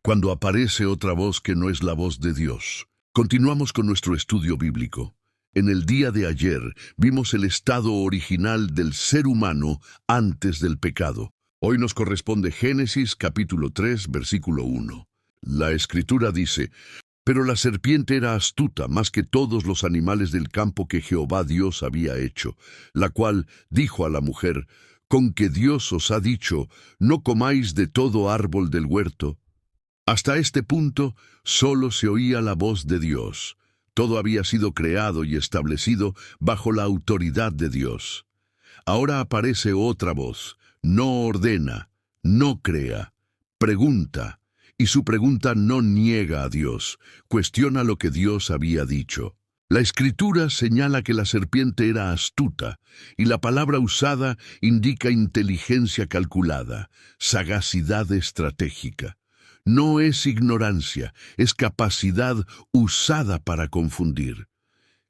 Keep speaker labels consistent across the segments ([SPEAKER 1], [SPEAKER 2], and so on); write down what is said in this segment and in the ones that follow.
[SPEAKER 1] cuando aparece otra voz que no es la voz de Dios. Continuamos con nuestro estudio bíblico. En el día de ayer vimos el estado original del ser humano antes del pecado. Hoy nos corresponde Génesis capítulo 3, versículo 1. La Escritura dice: Pero la serpiente era astuta más que todos los animales del campo que Jehová Dios había hecho, la cual dijo a la mujer: ¿Con que Dios os ha dicho, no comáis de todo árbol del huerto? Hasta este punto, solo se oía la voz de Dios. Todo había sido creado y establecido bajo la autoridad de Dios. Ahora aparece otra voz. No ordena, no crea, pregunta, y su pregunta no niega a Dios, cuestiona lo que Dios había dicho. La Escritura señala que la serpiente era astuta, y la palabra usada indica inteligencia calculada, sagacidad estratégica. No es ignorancia, es capacidad usada para confundir.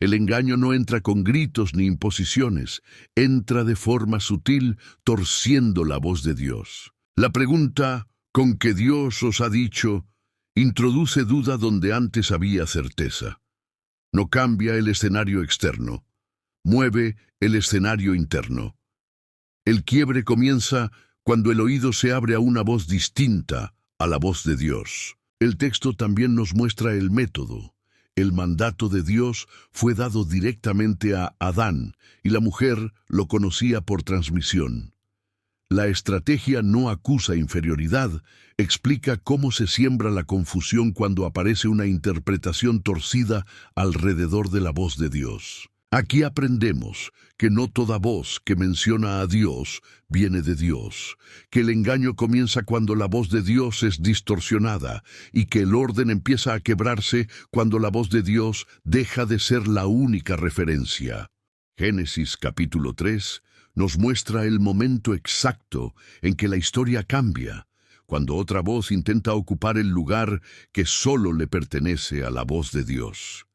[SPEAKER 1] El engaño no entra con gritos ni imposiciones, entra de forma sutil, torciendo la voz de Dios. La pregunta, ¿con que Dios os ha dicho?, introduce duda donde antes había certeza. No cambia el escenario externo, mueve el escenario interno. El quiebre comienza cuando el oído se abre a una voz distinta a la voz de Dios. El texto también nos muestra el método. El mandato de Dios fue dado directamente a Adán, y la mujer lo conocía por transmisión. La estrategia no acusa inferioridad, explica cómo se siembra la confusión cuando aparece una interpretación torcida alrededor de la voz de Dios. Aquí aprendemos que no toda voz que menciona a Dios viene de Dios, que el engaño comienza cuando la voz de Dios es distorsionada y que el orden empieza a quebrarse cuando la voz de Dios deja de ser la única referencia. Génesis capítulo 3 nos muestra el momento exacto en que la historia cambia, cuando otra voz intenta ocupar el lugar que solo le pertenece a la voz de Dios.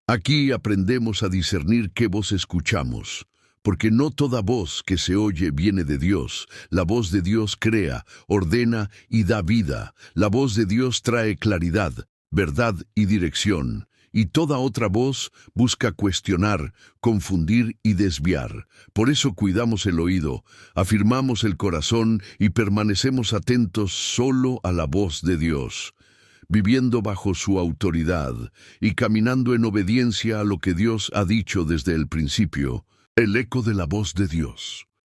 [SPEAKER 1] Aquí aprendemos a discernir qué voz escuchamos, porque no toda voz que se oye viene de Dios. La voz de Dios crea, ordena y da vida. La voz de Dios trae claridad, verdad y dirección. Y toda otra voz busca cuestionar, confundir y desviar. Por eso cuidamos el oído, afirmamos el corazón y permanecemos atentos solo a la voz de Dios, viviendo bajo su autoridad y caminando en obediencia a lo que Dios ha dicho desde el principio. El eco de la voz de Dios.